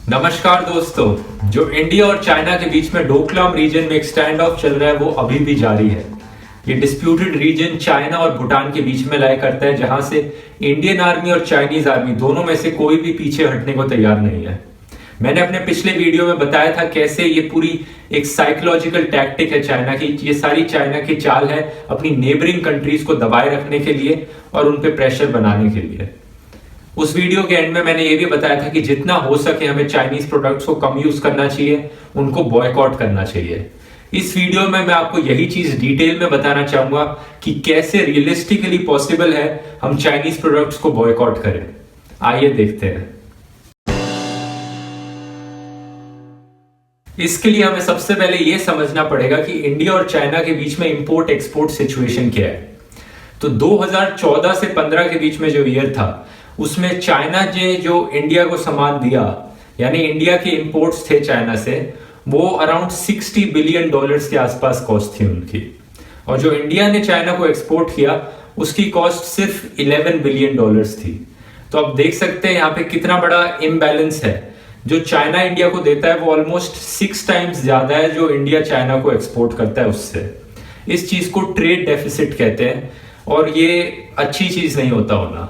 नमस्कार दोस्तों। जो इंडिया और चाइना के बीच में डोकलाम रीजन में एक स्टैंड ऑफ चल रहा है वो अभी भी जारी है। ये डिस्प्यूटेड रीजन चाइना और भूटान के बीच में लाया करता है, जहां से इंडियन आर्मी और चाइनीज आर्मी दोनों में से कोई भी पीछे हटने को तैयार नहीं है। मैंने अपने पिछले वीडियो में बताया था कैसे ये पूरी एक साइकोलॉजिकल टैक्टिक है चाइना की। ये सारी चाइना की चाल है अपनी नेबरिंग कंट्रीज को दबाए रखने के लिए और उन पे प्रेशर बनाने के लिए। उस वीडियो के एंड में मैंने ये भी बताया था कि जितना हो सके हमें चाइनीज प्रोडक्ट्स को कम यूज करना चाहिए, उनको बॉयकॉट करना चाहिए। इस वीडियो में मैं आपको यही चीज डिटेल में बताना चाहूंगा कि कैसे रियलिस्टिकली पॉसिबल है हम चाइनीज प्रोडक्ट्स को बॉयकॉट करें। आइए देखते हैं। इसके लिए हमें सबसे पहले यह समझना पड़ेगा कि इंडिया और चाइना के बीच में इंपोर्ट एक्सपोर्ट सिचुएशन क्या है। तो 2014 से 15 के बीच में जो ईयर था उसमें चाइना ने जो इंडिया को सामान दिया, यानी इंडिया के इंपोर्ट्स थे चाइना से, वो अराउंड $60 बिलियन के आसपास कॉस्ट थी उनकी। और जो इंडिया ने चाइना को एक्सपोर्ट किया उसकी कॉस्ट सिर्फ $11 बिलियन थी। तो आप देख सकते हैं यहाँ पे कितना बड़ा इम्बैलेंस है। जो चाइना इंडिया को देता है वो ऑलमोस्ट 6 टाइम्स ज्यादा है जो इंडिया चाइना को एक्सपोर्ट करता है उससे। इस चीज को ट्रेड डेफिसिट कहते हैं और ये अच्छी चीज नहीं होता होना।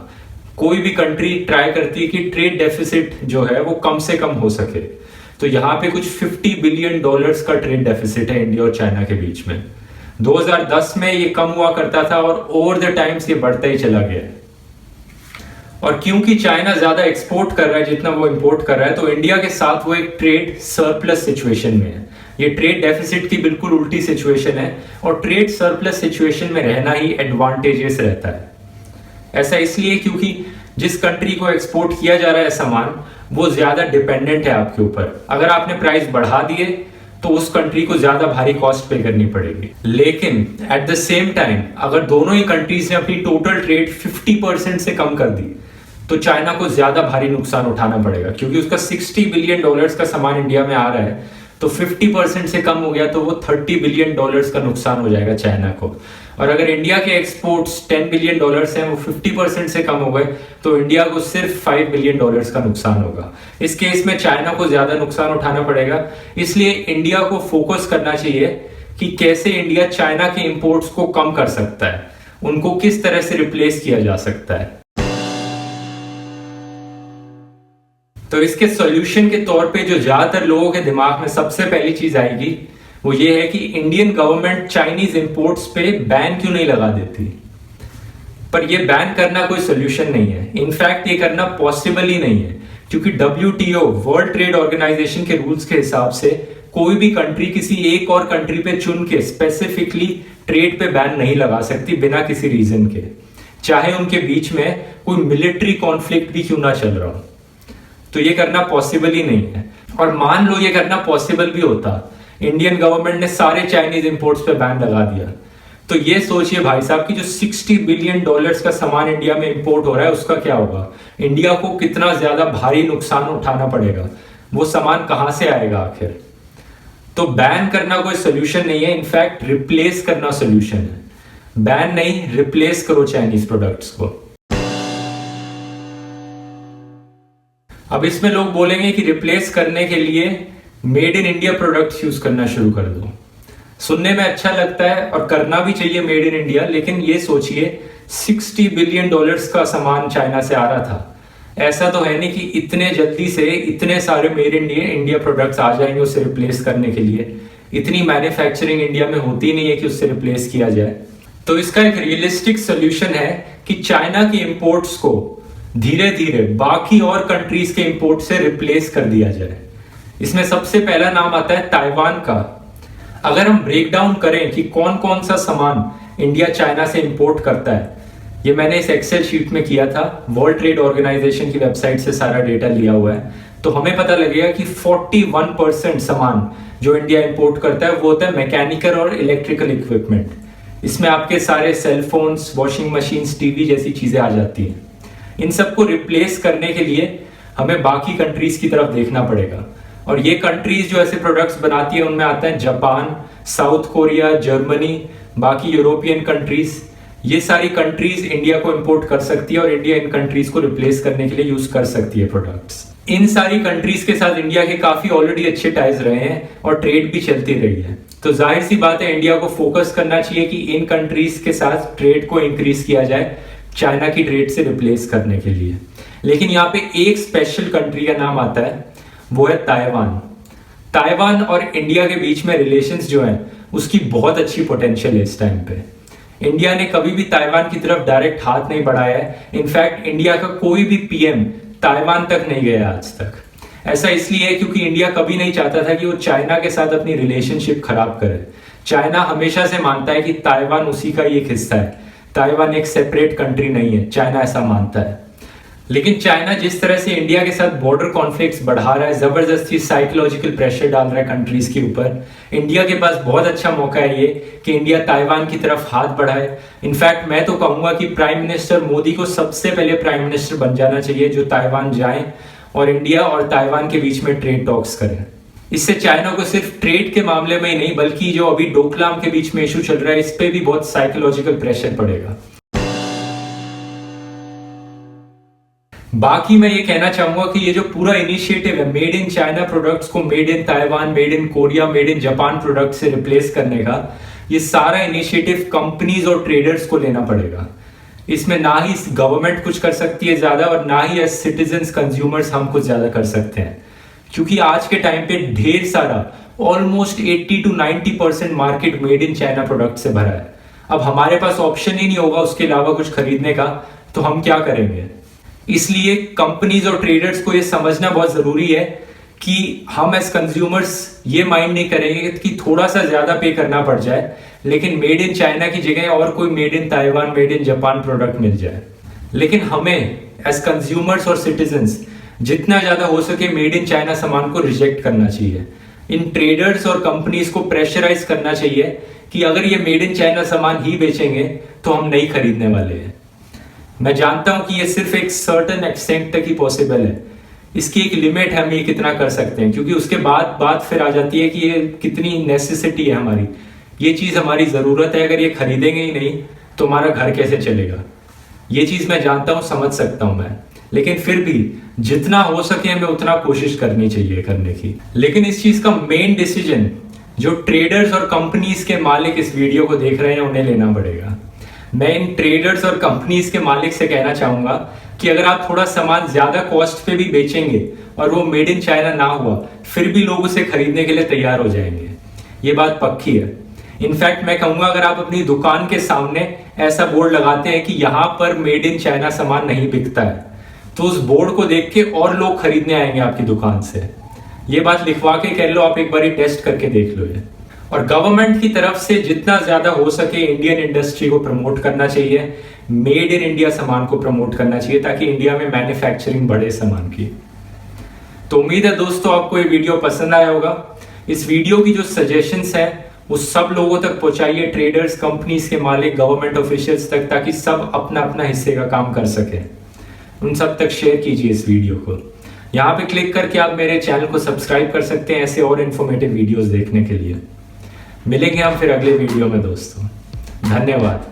कोई भी कंट्री ट्राई करती है कि ट्रेड डेफिसिट जो है वो कम से कम हो सके। तो यहाँ पे कुछ $50 बिलियन का ट्रेड डेफिसिट है इंडिया और चाइना के बीच में। 2010 में ये कम हुआ करता था और ओवर द टाइम्स ये बढ़ता ही चला गया। और क्योंकि चाइना ज्यादा एक्सपोर्ट कर रहा है जितना वो इंपोर्ट कर रहा है, तो इंडिया के साथ वो एक ट्रेड सरप्लस सिचुएशन में है। ये ट्रेड डेफिसिट की बिल्कुल उल्टी सिचुएशन है और ट्रेड सरप्लस सिचुएशन में रहना ही एडवांटेजेस रहता है। ऐसा इसलिए क्योंकि जिस कंट्री को एक्सपोर्ट किया जा रहा है सामान वो ज्यादा डिपेंडेंट है आपके ऊपर। अगर आपने प्राइस बढ़ा दिए तो उस कंट्री को ज्यादा भारी कॉस्ट पे करनी पड़ेगी। लेकिन एट द सेम टाइम अगर दोनों ही कंट्रीज ने अपनी टोटल ट्रेड 50% से कम कर दी तो चाइना को ज्यादा भारी नुकसान उठाना पड़ेगा, क्योंकि उसका $60 बिलियन का सामान इंडिया में आ रहा है तो 50% से कम हो गया तो वो $30 बिलियन का नुकसान हो जाएगा चाइना को। और अगर इंडिया के एक्सपोर्ट्स $10 बिलियन हैं, वो 50% से कम हो गए तो इंडिया को सिर्फ $5 बिलियन का नुकसान होगा। इस केस में चाइना को ज्यादा नुकसान उठाना पड़ेगा। इसलिए इंडिया को फोकस करना चाहिए कि कैसे इंडिया चाइना के इंपोर्ट्स को कम कर सकता है, उनको किस तरह से रिप्लेस किया जा सकता है। तो इसके सॉल्यूशन के तौर पे जो ज्यादातर लोगों के दिमाग में सबसे पहली चीज आएगी वो ये है कि इंडियन गवर्नमेंट चाइनीज इंपोर्ट्स पे बैन क्यों नहीं लगा देती। पर ये बैन करना कोई सॉल्यूशन नहीं है। इनफैक्ट ये करना पॉसिबल ही नहीं है, क्योंकि WTO वर्ल्ड ट्रेड ऑर्गेनाइजेशन के रूल्स के हिसाब से कोई भी कंट्री किसी एक और कंट्री पे चुन के स्पेसिफिकली ट्रेड पे बैन नहीं लगा सकती बिना किसी रीजन के, चाहे उनके बीच में कोई मिलिट्री कॉन्फ्लिक्ट भी क्यों ना चल रहा हो। तो ये करना पॉसिबल ही नहीं है। और मान लो ये करना पॉसिबल भी होता, इंडियन गवर्नमेंट ने सारे चाइनीज इंपोर्ट्स पे बैन लगा दिया, तो ये सोचिए भाई साहब कि जो $60 बिलियन का सामान इंडिया में इंपोर्ट हो रहा है उसका क्या होगा। इंडिया को कितना ज्यादा भारी नुकसान उठाना पड़ेगा, वो सामान कहां से आएगा आखिर। तो बैन करना कोई सोल्यूशन नहीं है, इनफैक्ट रिप्लेस करना सोल्यूशन है। बैन नहीं, रिप्लेस करो चाइनीज प्रोडक्ट्स को। अब इसमें लोग बोलेंगे कि रिप्लेस करने के लिए made in India products use करना शुरू कर दो। सुनने में अच्छा लगता है और करना भी चाहिए मेड इन इंडिया, लेकिन ये सोचिए $60 बिलियन का सामान चाइना से आ रहा था। ऐसा तो है नहीं कि इतने जल्दी से इतने सारे मेड इन इंडिया प्रोडक्ट्स आ जाएंगे उससे रिप्लेस करने के लिए। इतनी मैन्युफैक्चरिंग इंडिया में होती नहीं है कि उससे रिप्लेस किया जाए। तो इसका एक रियलिस्टिक सोल्यूशन है कि चाइना के इंपोर्ट्स को धीरे धीरे बाकी और कंट्रीज के इंपोर्ट से रिप्लेस कर दिया जाए। इसमें सबसे पहला नाम आता है ताइवान का। अगर हम ब्रेक डाउन करें कि कौन कौन सा सामान इंडिया चाइना से इंपोर्ट करता है, ये मैंने इस एक्सेल शीट में किया था, वर्ल्ड ट्रेड ऑर्गेनाइजेशन की वेबसाइट से सारा डेटा लिया हुआ है। तो हमें पता लगेगा कि 41% सामान जो इंडिया इंपोर्ट करता है वो होता है मैकेनिकल और इलेक्ट्रिकल इक्विपमेंट। इसमें आपके सारे सेलफोन्स, वॉशिंग मशीन्स, टीवी जैसी चीजें आ जाती हैं। इन सबको रिप्लेस करने के लिए हमें बाकी कंट्रीज की तरफ देखना पड़ेगा। और ये कंट्रीज जो ऐसे प्रोडक्ट्स बनाती है उनमें आता है जापान, साउथ कोरिया, जर्मनी, बाकी यूरोपियन कंट्रीज। ये सारी कंट्रीज इंडिया को इंपोर्ट कर सकती है और इंडिया इन कंट्रीज को रिप्लेस करने के लिए यूज कर सकती है प्रोडक्ट्स। इन सारी कंट्रीज के साथ इंडिया के काफी ऑलरेडी अच्छे टाइज रहे हैं और ट्रेड भी चलती रही है। तो जाहिर सी बात है इंडिया को फोकस करना चाहिए कि इन कंट्रीज के साथ ट्रेड को इंक्रीज किया जाए चाइना की ट्रेड से रिप्लेस करने के लिए। लेकिन यहाँ पे एक स्पेशल कंट्री का नाम आता है, वो है ताइवान। ताइवान और इंडिया के बीच में रिलेशंस जो है उसकी बहुत अच्छी पोटेंशियल है इस टाइम पे। इंडिया ने कभी भी ताइवान की तरफ डायरेक्ट हाथ नहीं बढ़ाया है। इनफैक्ट इंडिया का कोई भी पीएम ताइवान तक नहीं गया आज तक। ऐसा इसलिए है क्योंकि इंडिया कभी नहीं चाहता था कि वो चाइना के साथ अपनी रिलेशनशिप खराब करे। चाइना हमेशा से मानता है कि ताइवान उसी का ही एक हिस्सा है, ताइवान एक सेपरेट कंट्री नहीं है, चाइना ऐसा मानता है। लेकिन चाइना जिस तरह से इंडिया के साथ बॉर्डर कॉन्फ्लिक्ट्स बढ़ा रहा है, जबरदस्ती साइकोलॉजिकल प्रेशर डाल रहा है कंट्रीज के ऊपर, इंडिया के पास बहुत अच्छा मौका है ये कि इंडिया ताइवान की तरफ हाथ बढ़ाए। इनफैक्ट मैं तो कहूंगा कि प्राइम मिनिस्टर मोदी को सबसे पहले प्राइम मिनिस्टर बन जाना चाहिए जो ताइवान जाए और इंडिया और ताइवान के बीच में ट्रेड टॉक्स करें। इससे चाइना को सिर्फ ट्रेड के मामले में ही नहीं बल्कि जो अभी डोकलाम के बीच में इशू चल रहा है इस पे भी बहुत साइकोलॉजिकल प्रेशर पड़ेगा। बाकी मैं ये कहना चाहूंगा कि ये जो पूरा इनिशिएटिव है मेड इन चाइना प्रोडक्ट्स को made in Taiwan, made in Korea, made in Japan product से रिप्लेस करने का, ये सारा इनिशिएटिव कंपनीज और ट्रेडर्स को लेना पड़ेगा। इसमें ना ही गवर्नमेंट कुछ कर सकती है ज्यादा और ना ही एज सिटीजन्स कंज्यूमर्स हम कुछ ज्यादा कर सकते हैं, क्योंकि आज के टाइम पे ढेर सारा almost 80 to 90% market made in China product से भरा है। अब हमारे पास ऑप्शन ही नहीं होगा उसके अलावा कुछ खरीदने का, तो हम क्या करेंगे? इसलिए कंपनीज और ट्रेडर्स को ये समझना बहुत जरूरी है कि हम एज कंज्यूमर्स ये माइंड नहीं करेंगे कि थोड़ा सा ज्यादा पे करना पड़ जाए लेकिन मेड इन चाइना की जगह और कोई made in Taiwan, made in Japan product मिल जाए। लेकिन हमें एज कंज्यूमर्स और सिटीजन्स जितना ज्यादा हो सके मेड इन चाइना सामान को रिजेक्ट करना चाहिए। इन ट्रेडर्स और कंपनीज को प्रेशराइज करना चाहिए कि अगर ये मेड इन चाइना सामान ही बेचेंगे तो हम नहीं खरीदने वाले हैं। मैं जानता हूं कि ये सिर्फ एक सर्टेन एक्सटेंट तक ही पॉसिबल है, इसकी एक लिमिट है, हम ये कितना कर सकते हैं, क्योंकि उसके बाद बात फिर आ जाती है कि ये कितनी नेसेसिटी है हमारी, ये चीज हमारी जरूरत है, अगर ये खरीदेंगे ही नहीं तो हमारा घर कैसे चलेगा। ये चीज मैं जानता हूं, समझ सकता हूं मैं, लेकिन फिर भी जितना हो सके हमें उतना कोशिश करनी चाहिए करने की। लेकिन इस चीज का मेन डिसीजन जो ट्रेडर्स और कंपनीज के मालिक इस वीडियो को देख रहे हैं उन्हें लेना पड़ेगा। मैं इन ट्रेडर्स और कंपनीज के मालिक से कहना चाहूंगा कि अगर आप थोड़ा सामान ज्यादा कॉस्ट पे भी बेचेंगे और वो मेड इन चाइना ना हुआ फिर भी लोग उसे खरीदने के लिए तैयार हो जाएंगे, ये बात पक्की है। इनफैक्ट मैं कहूंगा अगर आप अपनी दुकान के सामने ऐसा बोर्ड लगाते हैं कि यहाँ पर मेड इन चाइना सामान नहीं बिकता है तो उस बोर्ड को देख के और लोग खरीदने आएंगे आपकी दुकान से। ये बात लिखवा के कह लो, आप एक बार टेस्ट करके देख लो ये। और गवर्नमेंट की तरफ से जितना ज्यादा हो सके इंडियन इंडस्ट्री को प्रमोट करना चाहिए, मेड इन इंडिया सामान को प्रमोट करना चाहिए ताकि इंडिया में मैन्युफैक्चरिंग बढ़े सामान की। तो उम्मीद है दोस्तों आपको ये वीडियो पसंद आया होगा। इस वीडियो की जो सजेशंस है वो सब लोगों तक पहुंचाइए, ट्रेडर्स, कंपनीज के मालिक, गवर्नमेंट ऑफिशियल्स तक, ताकि सब अपना अपना हिस्से का काम कर सके। उन सब तक शेयर कीजिए इस वीडियो को। यहाँ पे क्लिक करके आप मेरे चैनल को सब्सक्राइब कर सकते हैं ऐसे और इन्फॉर्मेटिव वीडियोस देखने के लिए। मिलेंगे हम फिर अगले वीडियो में दोस्तों, धन्यवाद।